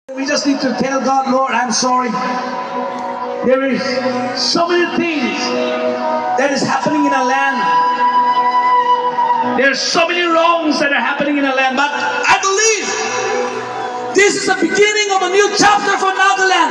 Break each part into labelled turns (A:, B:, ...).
A: We just need to tell God, Lord, I'm sorry. There is so many things that is happening in our land. There's so many wrongs that are happening in our land. But I believe this is the beginning of a new chapter for Nagaland.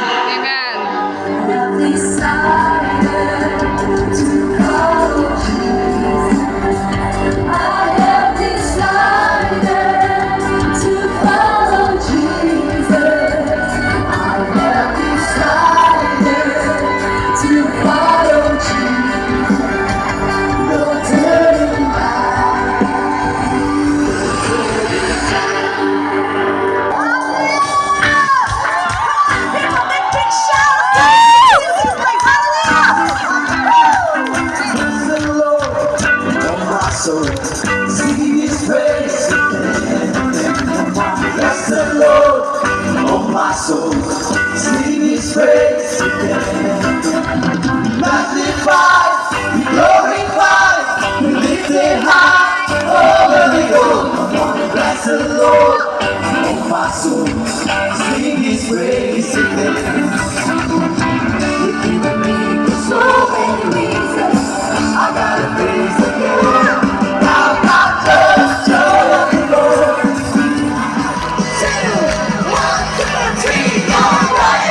B: So sing His praise again. Magnify, we glorify, we lift it high. Oh, where we go, bless the Lord, oh my soul, sing His praise again. You've given me so many reasons, I gotta praise again. I've got just joy of the Lord. 2, 1, 2, 3, all right.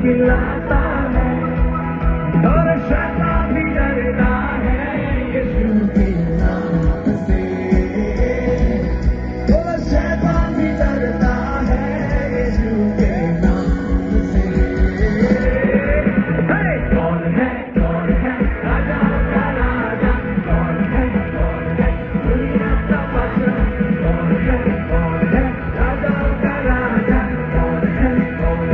C: खिलाता है और शैतान भी डरता है यीशु के नाम से। और शैतान भी डरता है यीशु के नाम से। कौन है राजा का राजा, कौन है दुनिया का बादशाह, कौन है राजा का राजा, कौन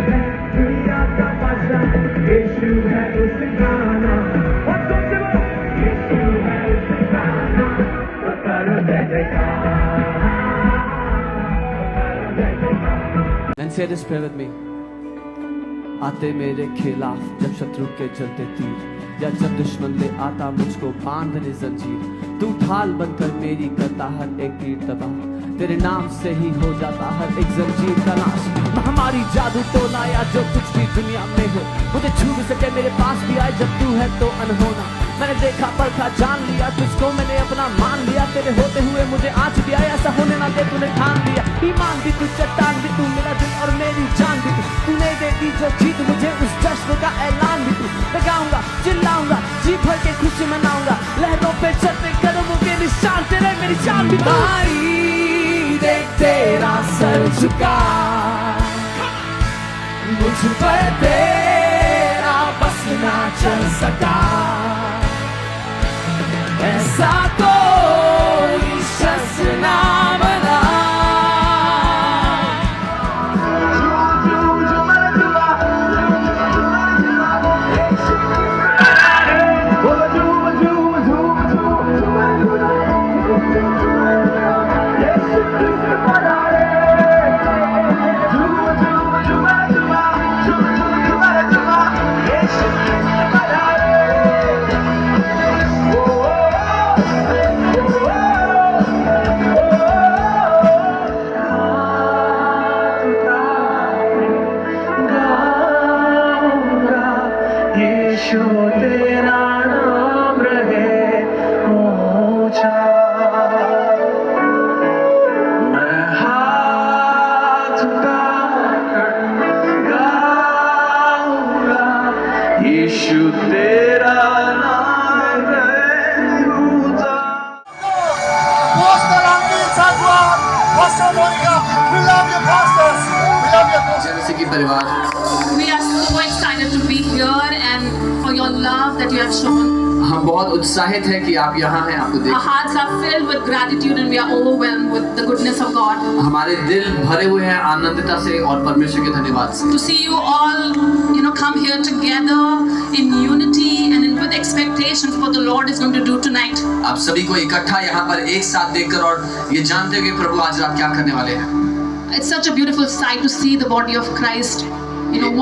C: है दुनिया का बादशाह। यीशु है उसका नाम, और सबसे बड़ा यीशु है उसका नाम। तो करो जय जयकार,
D: And say this prayer with me. आते मेरे खिलाफ जब शत्रु के चलते तीर, या जब दुश्मन ले आता मुझको बांधने जंजीर, तू ढाल बनकर मेरी करता हर एक तीर तबाह। तेरे नाम से ही हो जाता हर एक जंजीर का नाश। महामारी जादू टोना या जो कुछ भी दुनिया में हो, मुझे छू भी सके मेरे पास भी आए जब तू है तो अनहोना। मैंने देखा परखा जान लिया, तुझको मैंने अपना मान लिया। तेरे होते हुए मुझे आज भी आया, ऐसा होने ना दे तूने ठान लिया। ईमान भी तू, चट्टान भी तू, मेरा दिल और मेरी जान भी तू। तूने दे दी जो जीत मुझे, उस जश्न का ऐलान भी तू। मैं गाऊंगा चिल्लाऊंगा जी भर के खुशी मनाऊंगा, लहरों पे चलते करो शान तेरे मेरी जान भी भाई देख तेरा सर झुका मुझ पर तेरा बस ना चल सका ऐसा कोई शख्स ना बना
C: तेरा नाम रहे ऊंचा मैं हाथ उठाकर गाऊंगा यीशु तेरा नाम रहे ऊंचा
B: Pastor Andy Sagwan, Pastor Monica, we love you, pastors. We love you.
E: जेनेसी की परिवार
F: We are so excited to be here and for your love that you have shown.
E: हम बहुत उत्साहित हैं कि आप यहाँ हैं आपको
F: Our
E: देख
F: hearts are filled with gratitude and we are overwhelmed with the goodness of God.
E: हमारे दिल भरे हुए हैं आनंदिता से और परमेश्वर के धन्यवाद से
F: To see you all, come here together in unity and with expectation for what the Lord is going to do tonight.
E: आप सभी को इकट्ठा यहाँ पर एक साथ देखकर और ये जानते हुए कि प्रभु आज रात क्या करने वाले हैं
F: It's such a beautiful sight to see the body of Christ,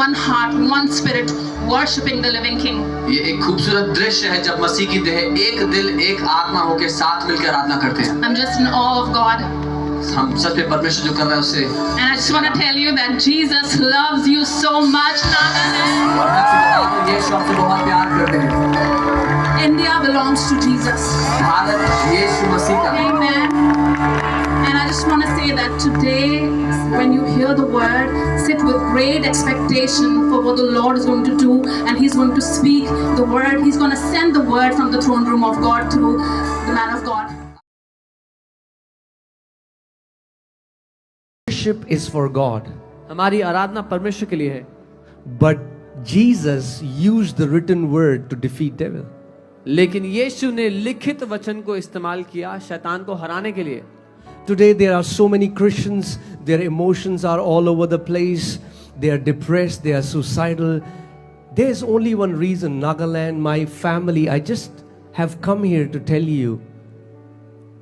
F: one heart, one spirit, worshiping the living King.
E: ये एक खूबसूरत दृश्य है जब मसीह की देह एक दिल एक आत्मा होकर साथ मिलकर आराधना करते हैं
F: I'm just in awe of God.
E: हम सच में परमेश्वर जो कर रहा है उससे
F: And I just want to tell you that Jesus loves you so much, Nagaland.
E: और मैं आपसे बता दूं, यीशु आपसे बहुत प्यार करते हैं
F: India belongs to Jesus.
E: Bharat यीशु मसीह का है
F: Amen. And I just want to say that today, when you hear the word, sit with great expectation for what the Lord is going to do, and He's going to speak the word. He's going to send the word from the throne room of God through the man of God.
G: Worship is for God,
D: हमारी आराधना परमेश्वर के लिए है
G: but Jesus used the written word to defeat devil.
D: लेकिन यीशु ने लिखित वचन को इस्तेमाल किया शैतान को हराने के लिए
G: Today there are so many Christians, their emotions are all over the place, they are depressed, they are suicidal. There's only one reason, Nagaland, my family, I just have come here to tell you,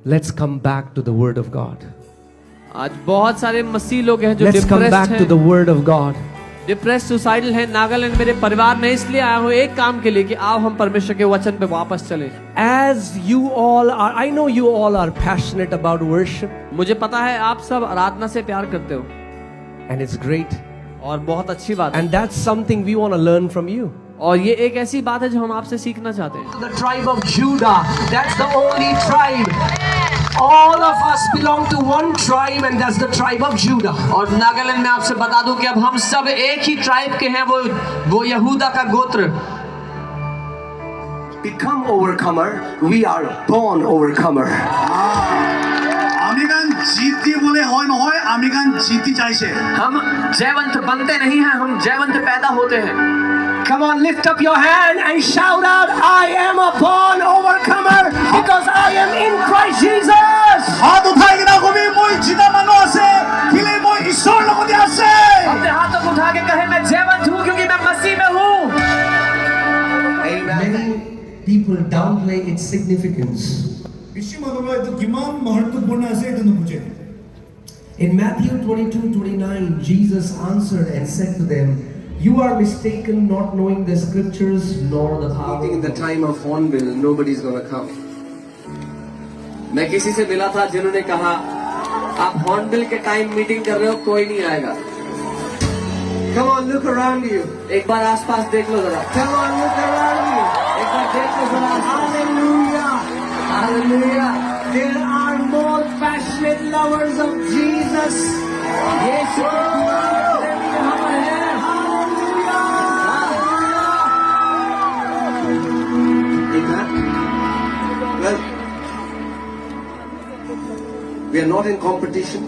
G: let's come back to the word of God.
D: आज बहुत सारे मसीह लोग हैं जो
G: Let's come
D: depressed
G: back to the
D: हैं
G: word of God.
D: Depress suicidal है नागालैंड मेरे परिवार में इसलिए आया हूँ एक काम के लिए कि आओ हम परमेश्वर के वचन पे वापस चलें
G: As you all are, I know you all are passionate about worship,
D: मुझे पता है आप सब आराधना से प्यार करते हो
G: and it's great.
D: और बहुत अच्छी बात है
G: And that's something we want to learn from you.
D: और ये एक ऐसी बात है जो हम आपसे सीखना चाहते हैं
A: The tribe of Judah, that's the only tribe. All of us belong to one tribe, and that's the tribe of Judah.
E: और नागालैंड में आपसे बता दूं कि अब हम सब एक ही ट्राइब के हैं वो यहूदा का गोत्र
A: Become overcomer. We are born overcomer.
H: 아미간 जीती बोले होय নহয় 아미간 जीती चाइसे
E: हम जयवंत बनते नहीं हैं हम जयवंत पैदा होते हैं
A: Come on, lift up your hand and shout out, I am a born overcomer because I am in Christ Jesus.
H: हाथ उठाएगी ना कोई मोई जीता मनो आसे किले मोई ईश्वर लोगों ने आसे
E: अपने हाथों को उठा के कहे मैं जयवंत हूँ क्योंकि मैं मसीह में हूँ
G: Many people downplay its significance. In Matthew 22:29, Jesus answered and said to them, "You are mistaken, not knowing the scriptures nor the power."
E: In the time of Hornbill, nobody's gonna come. मैं किसी से मिला था जिन्होंने कहा आप hornbill के time meeting कर रहे हो कोई नहीं आएगा
A: Come on, look around you.
E: एक बार आसपास देख लो जरा
A: Come on, look around you.
E: एक बार देख लो जरा
A: Hallelujah.
E: Hallelujah
A: There are more passionate lovers of Jesus.
E: यीशु के दीवाने यहाँ पर हैं
H: Well,
E: We are not in competition.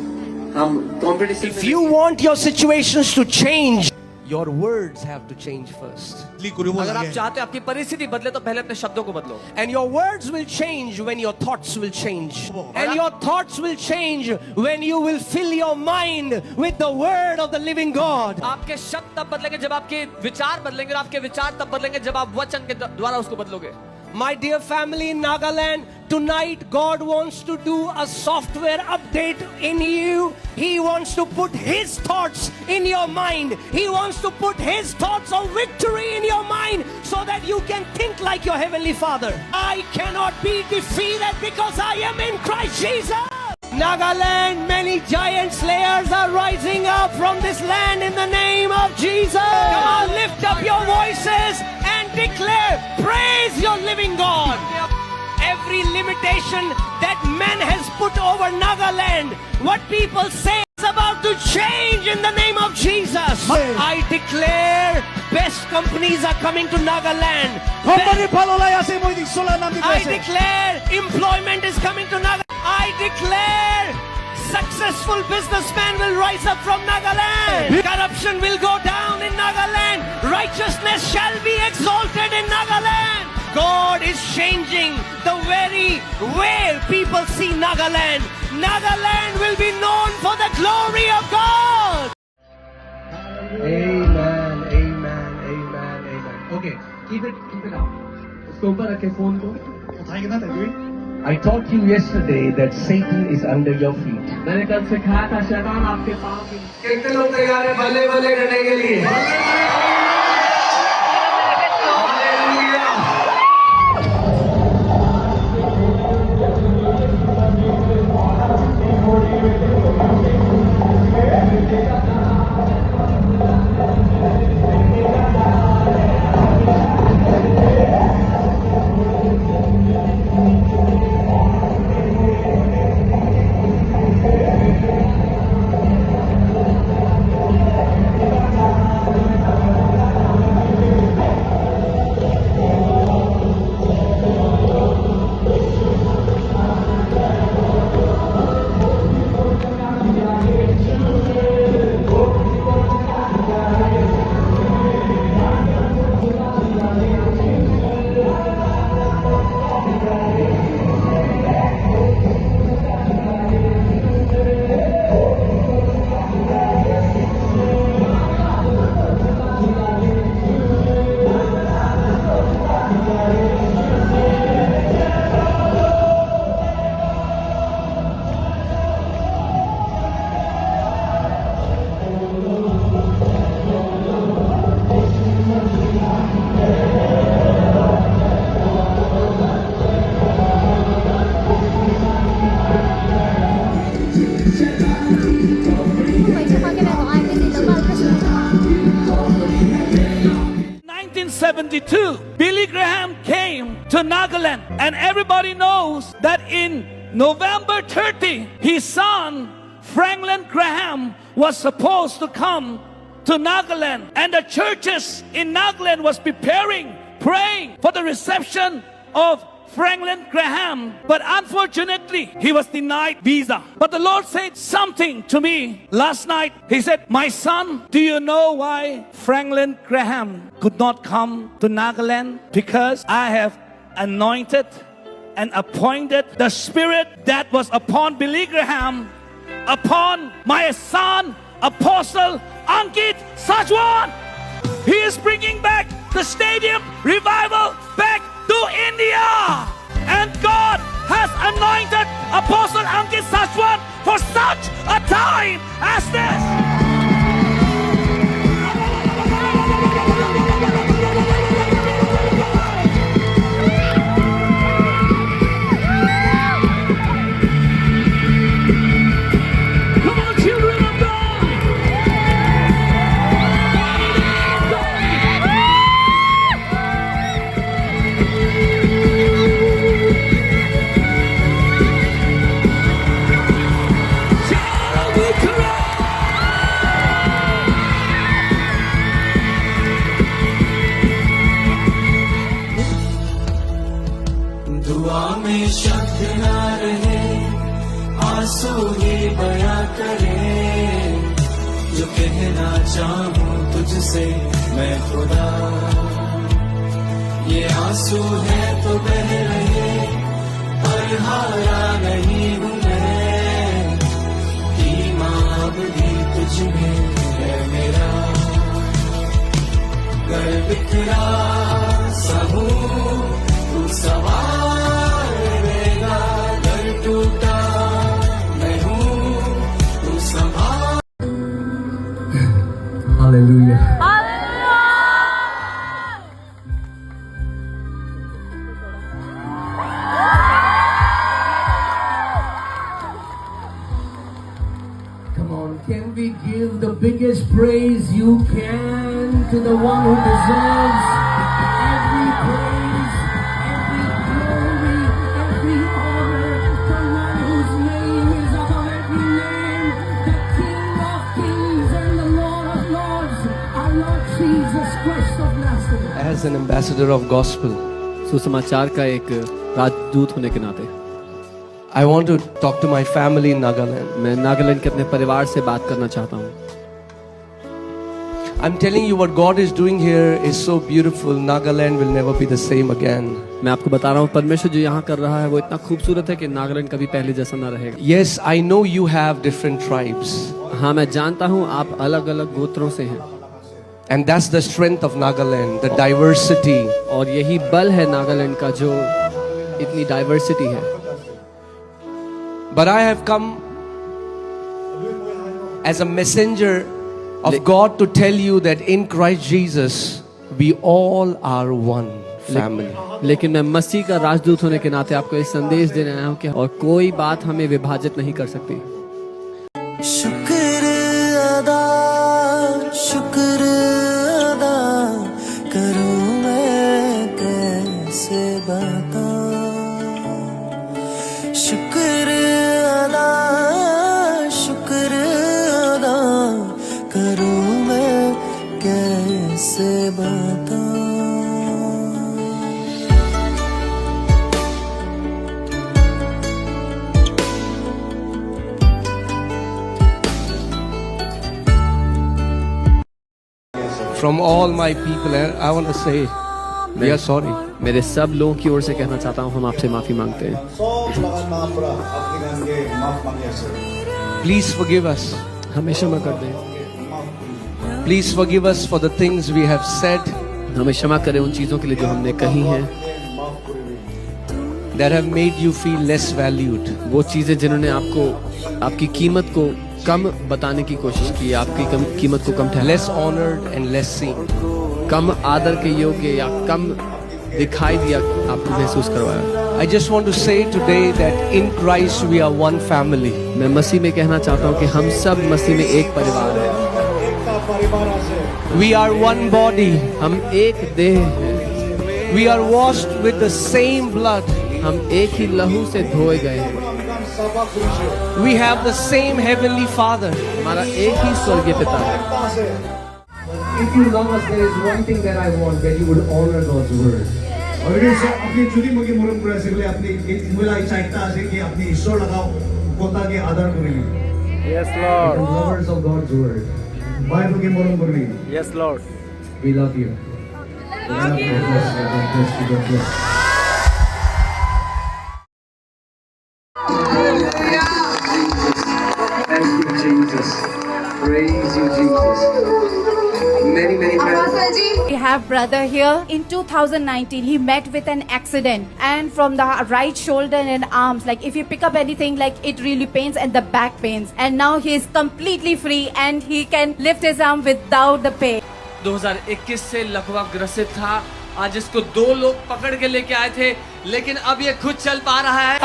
E: हम competition
G: If you want your situations to change, your words have to change first.
D: अगर आप चाहते हो आपकी परिस्थिति बदले तो पहले अपने शब्दों को बदलो.
G: And your words will change when your thoughts will change. And your thoughts will change when you will fill your mind with the word of the living God.
D: आपके शब्द तब बदलेंगे जब आपके विचार बदलेंगे, और आपके विचार तब बदलेंगे जब आप वचन के द्वारा उसको बदलोगे.
G: My dear family in Nagaland, tonight God wants to do a software update in you. He wants to put His thoughts in your mind. He wants to put His thoughts of victory in your mind so that you can think like your Heavenly Father. I cannot be defeated because I am in Christ Jesus. Nagaland, many giant slayers are rising up from this land in the name of Jesus. Come on, lift up your voices and declare, praise your living God. Every limitation that man has put over Nagaland, what people say is about to change in the name of Jesus. I declare best companies are coming to Nagaland. I declare employment is coming to Nagaland. I declare successful businessmen will rise up from Nagaland. Corruption will go down in Nagaland. Righteousness shall be exalted in Nagaland. God is changing the very way people see Nagaland. Nagaland will be known for the glory of God.
D: Amen, amen, amen, amen. Okay, keep it up. उसको ऊपर रखे phone को.
G: I taught you yesterday that Satan is under your feet.
D: मैंने कल सिखाया था शैतान आपके पाँव के.
E: कितने लोग तैयार हैं बल्ले बल्ले करने के लिए?
C: Billy Graham came to Nagaland, and everybody knows that in November 30, his son Franklin Graham was supposed to come to Nagaland, and the churches in Nagaland was preparing, praying for the reception of Franklin Graham, but unfortunately he was denied visa. But the Lord said something to me last night. He said, my son, do you know why Franklin Graham could not come to Nagaland? Because I have anointed and appointed the spirit that was upon Billy Graham, upon my son Apostle Ankit Sajwan. He is bringing back the stadium revival back to India, and God has anointed Apostle Ankit Sajwan for such a time as this.
B: आंसू ही बयां करे जो कहना चाहूं तुझसे मैं खुदा। ये आंसू है तो बह रहे पर हारा नहीं हूं मैं, ईमान भी तुझ में है मेरा। घर बिखरा सा हूं तू सवार रहेगा, घर टूटा मैं हूं तू संभाल।
G: Hallelujah. Come on, can we give the biggest praise you can to the one who deserves every praise, every glory, every honor, the one whose name is above every name, the King of kings and the Lord of lords, our Lord Jesus Christ of Nazareth. As an ambassador of gospel,
D: सुसमाचार का एक राजदूत होने के नाते
G: I want to talk to my family in Nagaland.
D: मैं नागालैंड के अपने परिवार से बात करना चाहता हूँ।
G: I'm telling you what God is doing here is so beautiful. Nagaland will never be the same again.
D: मैं आपको बता रहा हूँ परमेश्वर जो यहाँ कर रहा है वो इतना खूबसूरत है कि नागालैंड कभी पहले जैसा ना रहेगा।
G: Yes, I know you have different tribes.
D: हाँ मैं जानता हूँ आप अलग अलग गोत्रों से हैं
G: And that's the strength of Nagaland, the diversity.
D: और यही बल है नागालैंड का जो इतनी डाइवर्सिटी है।
G: But I have come as a messenger of God to tell you that in Christ Jesus we all are one family.
D: लेकिन मैं मसीह का राजदूत होने के नाते आपको इस संदेश देने आया हूँ कि और कोई बात हमें विभाजित नहीं कर सकती।
B: शुक्र अदा करूं मैं कैसे बताऊं, शुक्र अदा करूं मैं कैसे बताऊं।
G: From all my people, I want to say we are sorry.
D: मेरे सब लोगों की ओर से कहना चाहता हूँ हम आपसे माफी मांगते हैं।
G: Please forgive us.
D: हमें क्षमा कर दें।
G: Please forgive us for the things we have said
D: हमें क्षमा करें उन चीजों के लिए जो हमने कही हैं
G: that have made you feel less valued.
D: वो चीजें जिन्होंने आपको आपकी कीमत को कम बताने की कोशिश की, आपकी कीमत को कम ठहराया,
G: less honored and less seen.
D: कम आदर के योग्य या कम दिखाई दिया आपको महसूस करवाया।
G: I just want to say today that in Christ we are one family.
D: मैं मसीह में कहना चाहता हूँ कि हम सब मसीह में एक परिवार हैं।
G: We are one body.
D: हम एक देह हैं।
G: We are washed with the same blood.
D: हम एक ही लहू से धोए गए हैं।
G: We have the same heavenly Father.
D: हमारा एक ही स्वर्गीय पिता है।
G: If you love us, there is one thing that I want, that you would honor God's word.
H: और ये सब अपनी चुरी मुगी मुरुम पुरा सिगले अपनी मुला इच्छा से कि अपनी ईश्वर लगाओ कोता के आदर करेंगे।
C: Yes, Lord.
G: The lovers of God's word.
H: Bible के मुरुम करेंगे।
C: Yes, Lord.
G: We love you.
H: God bless you. God bless you. God bless you.
E: Thank you, Jesus. Praise you, Jesus. Many thanks.
I: We have brother here. In 2019, he met with an accident, and from the right shoulder and arms, like if you pick up anything, like it really pains, and the back pains. And now he is completely free, and he can lift his arm without the pain.
D: 2021 से लकवा ग्रसित था, आज इसको 2 लोग पकड़ के लेके आए थे, लेकिन अब ये खुद चल पा रहा है।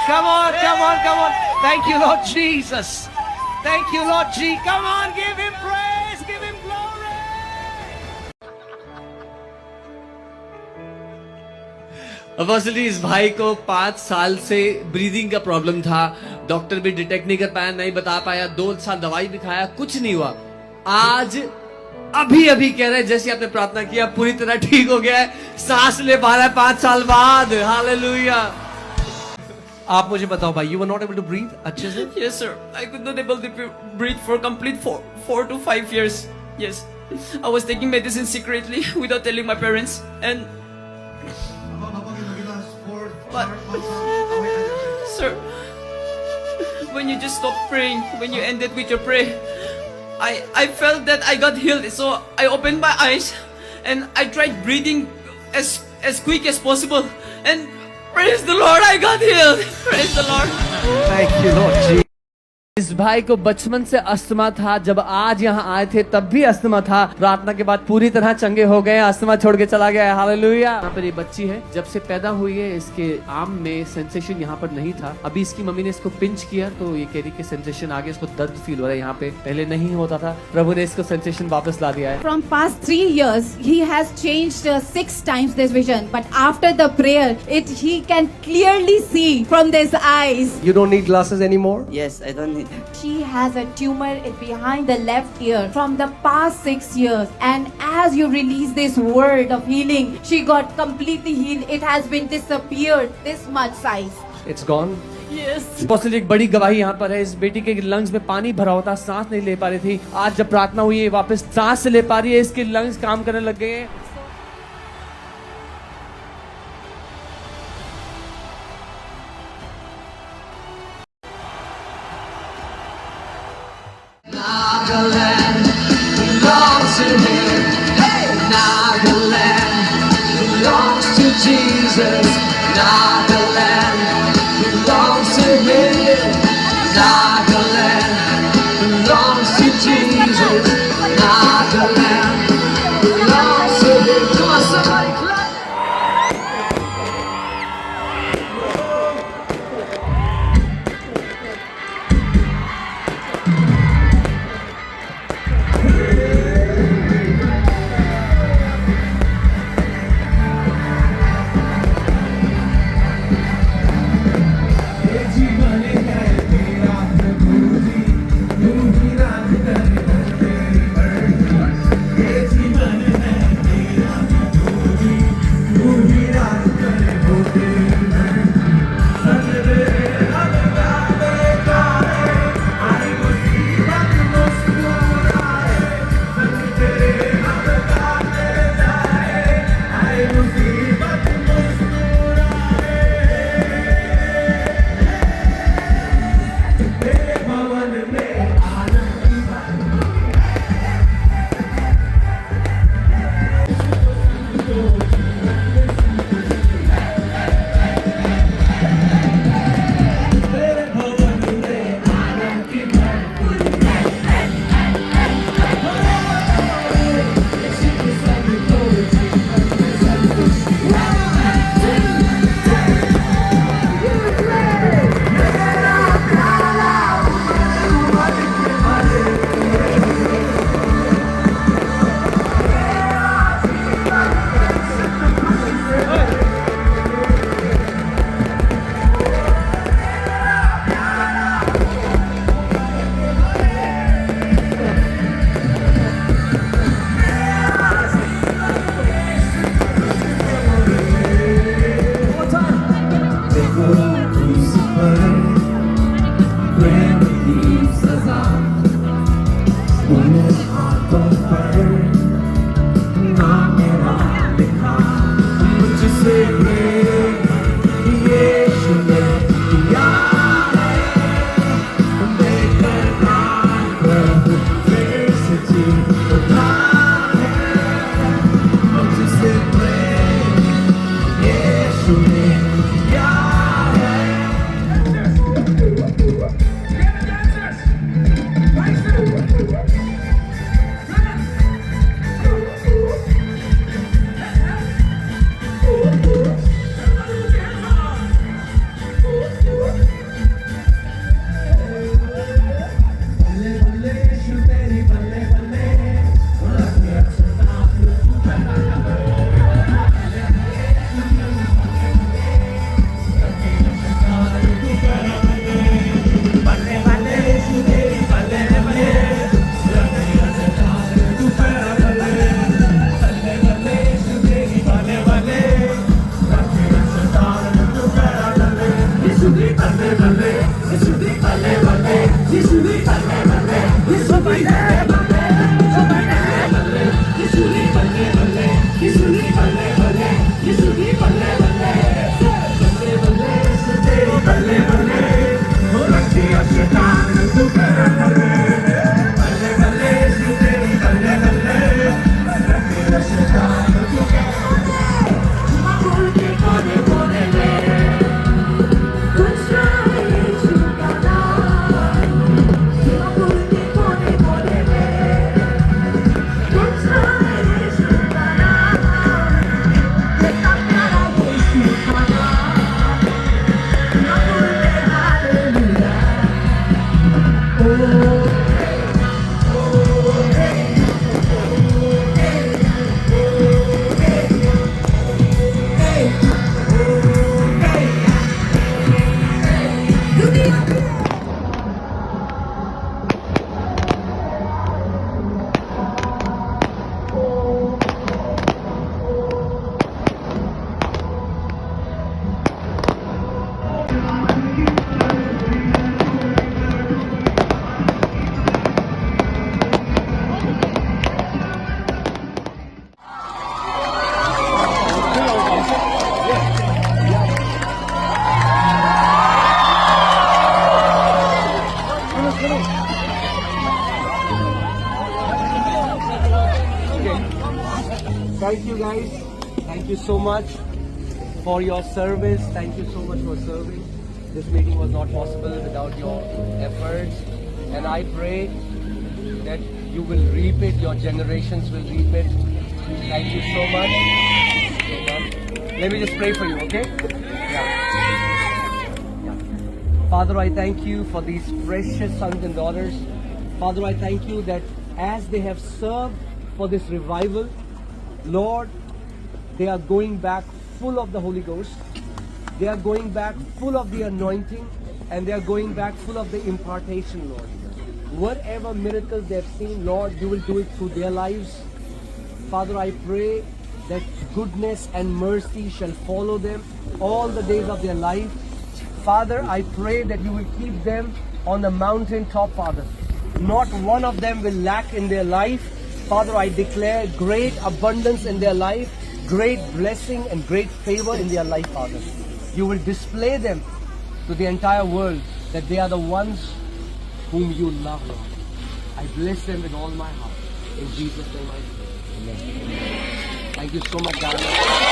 G: Come on, come on, come on. Thank you, Lord Jesus. Thank you, Lord Jesus. Come on, give him praise, give him glory.
D: Apostle इस भाई को 5 साल से ब्रीदिंग का प्रॉब्लम था, डॉक्टर भी डिटेक्ट नहीं कर पाया, नहीं बता पाया, 2 साल दवाई भी खाया, कुछ नहीं हुआ। आज अभी कह रहे हैं जैसे आपने प्रार्थना किया पूरी तरह ठीक हो गया है, सांस ले पा रहा है 5 साल बाद। हालेलुया।
G: आप मुझे बताओ भाई, you were not able to breathe अच्छे से?
J: Yes, sir. I could not able to breathe for complete 4 to 5 years. Yes. I was taking medicine secretly without telling my parents. And but, sir, when you just stopped praying, when you ended with your prayer, I felt that I got healed. So I opened my eyes and I tried breathing as quick as possible. And praise the Lord, I got healed. Praise the Lord.
G: Thank you Lord Jesus.
D: इस भाई को बचपन से asthma था, जब आज यहाँ आए थे तब भी अस्थमा था, प्रार्थना के बाद पूरी तरह चंगे हो गए, अस्थमा छोड़ के चला गया है। हालेलुया। यहाँ पर ये बच्ची है, जब से पैदा हुई है इसके आर्म में सेंसेशन यहाँ पर नहीं था। अभी इसकी मम्मी ने इसको पिंच किया तो ये कह रही कि सेंसेशन आ गया, इसको दर्द फील हो रहा है यहाँ पे, पहले नहीं होता था। प्रभु ने इसको सेंसेशन वापस ला दिया है।
I: From past 3 years, he has changed 6 times this vision. But after the prayer, he can clearly see from his eyes.
G: You don't need glasses anymore?
J: Yes, I don't need.
I: She has a tumor behind the left ear from the past 6 years. And as you release this word of healing, she got completely healed. It has been disappeared this much size.
G: It's gone?
I: Yes.
D: Apostle एक बड़ी गवाही यहाँ पर है। इस बेटी के lungs में पानी भरा होता, सांस नहीं ले पा रही थी। आज जब प्रार्थना हुई है वापस सांस से ले पा रही है, इसके लंग्स काम करने लग गए हैं।
B: Nagaland belongs to him. Hey, Nagaland belongs to Jesus. Nagaland belongs to him. Nagaland belongs to Jesus. Nagaland belongs to him. Come on, somebody clap.
G: Thank you guys. Thank you so much for your service. Thank you so much for serving. This meeting was not possible without your efforts. And I pray that you will reap it, your generations will reap it. Thank you so much. Let me just pray for you, okay? Yeah. Father, I thank you for these precious sons and daughters. Father, I thank you that as they have served for this revival, Lord, they are going back full of the Holy Ghost. They are going back full of the anointing, and they are going back full of the impartation, Lord. Whatever miracles they have seen, Lord, you will do it through their lives. Father, I pray that goodness and mercy shall follow them all the days of their life. Father, I pray that you will keep them on the mountain top, Father. Not one of them will lack in their life. Father, I declare great abundance in their life, great blessing and great favor in their life, Father. You will display them to the entire world that they are the ones whom you love, Lord. I bless them with all my heart. In Jesus' name I pray. Amen. Thank you so much, darling.